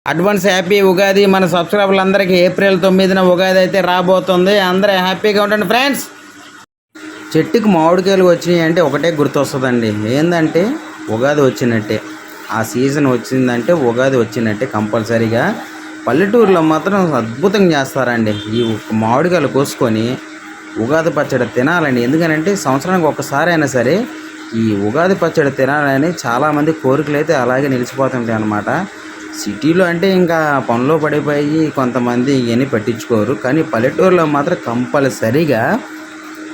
Advance happy Ugadi. మన సబ్స్క్రైబర్లందరికీ April 9న Ugadi అయితే రాబోతుంది. అందరూ హ్యాపీగా ఉండండి ఫ్రెండ్స్. చెట్టుకి మామిడికాయలు వచ్చినాయి అంటే ఒకటే గుర్తొస్తుందండి, ఏంటంటే ఉగాది వచ్చినట్టే. ఆ సీజన్ వచ్చిందంటే ఉగాది వచ్చినట్టే కంపల్సరీగా. పల్లెటూరులో మాత్రం అద్భుతంగా చేస్తారండి. ఈ మామిడికాయలు కోసుకొని ఉగాది పచ్చడి తినాలండి. ఎందుకనంటే సంవత్సరానికి ఒక్కసారి అయినా సరే ఈ ఉగాది పచ్చడి తినాలని చాలామంది కోరికలు అయితే అలాగే నిలిచిపోతుంటాయి అన్నమాట. సిటీలో అంటే ఇంకా పనిలో పడిపోయి కొంతమంది ఇవన్నీ పట్టించుకోరు, కానీ పల్లెటూరులో మాత్రం కంపల్సరీగా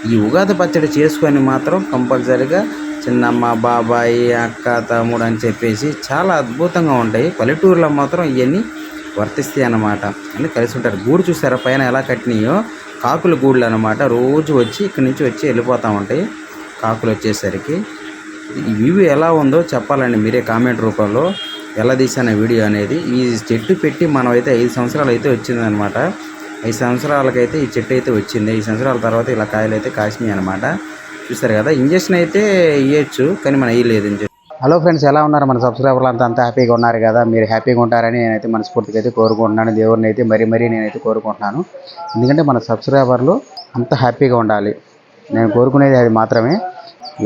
ఈ ఉగాది పచ్చడి చేసుకొని మాత్రం కంపల్సరీగా చిన్నమ్మ, బాబాయ్, అక్క, తమ్ముడు అని చెప్పేసి చాలా అద్భుతంగా ఉంటాయి. పల్లెటూరులో మాత్రం ఇవన్నీ వర్తిస్తాయి అన్నమాట. అన్నీ కలిసి ఉంటారు. గూడు చూసారా పైన ఎలా కట్టినాయో, కాకుల గూళ్ళు అనమాట. రోజు వచ్చి ఇక్కడి నుంచి వచ్చి వెళ్ళిపోతూ ఉంటాయి కాకులు. వచ్చేసరికి ఈ వ్యూ ఎలా ఉందో చెప్పాలండి మీరే కామెంట్ రూపంలో. ఎలా తీసాను వీడియో అనేది. ఈ చెట్టు పెట్టి మనం అయితే 5 సంవత్సరాలు అయితే వచ్చిందనమాట. 5 సంవత్సరాలకైతే ఈ చెట్టు అయితే వచ్చింది. 5 సంవత్సరాల తర్వాత ఇలా కాయలు అయితే కాసినాయి అనమాట. చూస్తారు కదా. ఇంజక్షన్ అయితే ఇవ్వచ్చు, కానీ మనం వేయలేదు ఇంజక్షన్. హలో ఫ్రెండ్స్, ఎలా ఉన్నారు మన సబ్స్క్రైబర్లు? అంతా హ్యాపీగా ఉన్నారు కదా. మీరు హ్యాపీగా ఉంటారని నేనైతే మనస్ఫూర్తిగా అయితే కోరుకుంటున్నాను. దేవుడిని అయితే మరీ నేనైతే కోరుకుంటున్నాను. ఎందుకంటే మన సబ్స్క్రైబర్లు అంత హ్యాపీగా ఉండాలి. నేను కోరుకునేది అది మాత్రమే.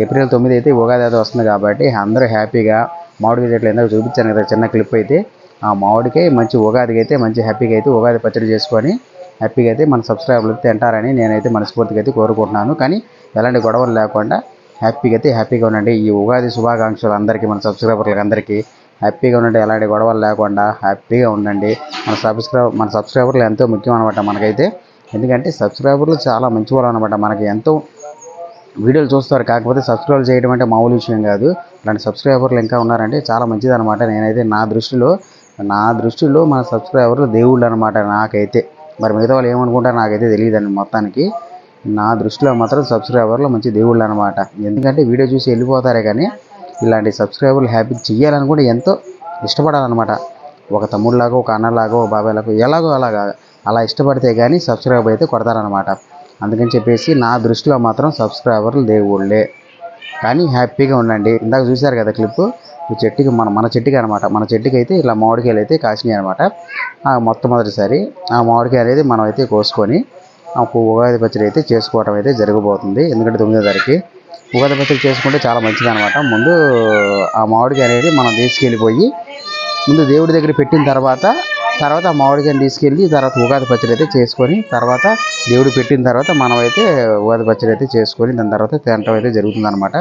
ఏప్రిల్ 9 అయితే ఉగాది అయితే వస్తుంది కాబట్టి అందరూ హ్యాపీగా మామిడికాయ చెట్లు ఎందుకు చూపించాను కదా చిన్న క్లిప్ అయితే. ఆ మామిడికాయ మంచి ఉగాదికి అయితే మంచి హ్యాపీగా అయితే ఉగాది పచ్చడి చేసుకొని హ్యాపీగా అయితే మన సబ్స్క్రైబర్లు తింటారని నేనైతే మనస్ఫూర్తిగా అయితే కోరుకుంటున్నాను. కానీ ఎలాంటి గొడవలు లేకుండా హ్యాపీగా ఉండండి. ఈ ఉగాది శుభాకాంక్షలు అందరికీ, మన సబ్స్క్రైబర్లకు అందరికీ హ్యాపీగా ఉండండి. ఎలాంటి గొడవలు లేకుండా హ్యాపీగా ఉండండి. మన సబ్స్క్రైబర్లు ఎంతో ముఖ్యం అనమాట మనకైతే. ఎందుకంటే సబ్స్క్రైబర్లు చాలా మంచి వాళ్ళు అనమాట. మనకి ఎంతో వీడియోలు చూస్తారు, కాకపోతే సబ్స్క్రైబ్ చేయడం అంటే మామూలు విషయం కాదు. ఇలాంటి సబ్స్క్రైబర్లు ఇంకా ఉన్నారంటే చాలా మంచిదన్నమాట. నేనైతే నా దృష్టిలో మన సబ్స్క్రైబర్లు దేవుళ్ళు అనమాట నాకైతే. మరి మిగతా వాళ్ళు ఏమనుకుంటారో నాకైతే తెలియదండి. మొత్తానికి నా దృష్టిలో మాత్రం సబ్స్క్రైబర్లు మంచి దేవుళ్ళు అనమాట. ఎందుకంటే వీడియో చూసి వెళ్ళిపోతారే, కానీ ఇలాంటి సబ్స్క్రైబర్లు హ్యాపీ చేయాలనుకుంటే ఎంతో ఇష్టపడాలన్నమాట. ఒక తమ్ముళ్ళలాగా, ఒక అన్నలాగా, ఒక బాబాయ్లాగా, ఎలాగో అలా ఇష్టపడితే కానీ సబ్స్క్రైబ్ అయితే కొడతారనమాట. అందుకని చెప్పేసి నా దృష్టిలో మాత్రం సబ్స్క్రైబర్లు దేవుళ్ళే. కానీ హ్యాపీగా ఉండండి. ఇందాక చూశారు కదా క్లిప్. ఈ చెట్టుకి మన చెట్టుకి అనమాట. మన చెట్టుకి అయితే ఇలా మామిడికాయలు అయితే కాసినాయి అనమాట. మొట్టమొదటిసారి ఆ మామిడికాయ అనేది మనం అయితే కోసుకొని ఉగాది పచ్చడి అయితే చేసుకోవడం అయితే జరగబోతుంది. ఎందుకంటే 9వ తారీఖు ఉగాది పచ్చడి చేసుకుంటే చాలా మంచిది అనమాట. ముందు ఆ మామిడికాయ అనేది మనం తీసుకెళ్ళిపోయి ముందు దేవుడి దగ్గర పెట్టిన తర్వాత ఆ మామిడికాయని తీసుకెళ్ళి తర్వాత ఉగాది పచ్చడి అయితే చేసుకొని, తర్వాత దేవుడు పెట్టిన తర్వాత మనం అయితే ఉగాది పచ్చడి అయితే చేసుకొని దాని తర్వాత తినటం అయితే జరుగుతుంది అనమాట.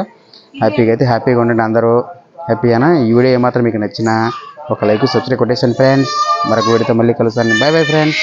హ్యాపీగా ఉండండి అందరూ. హ్యాపీగా. ఈ వీడియో ఏమాత్రం మీకు నచ్చినా ఒక లైక్, సబ్స్క్రైబ్ కొట్టేసాను ఫ్రెండ్స్. మరొక వీడియోతో మళ్ళీ కలుస్తాను. Bye friends.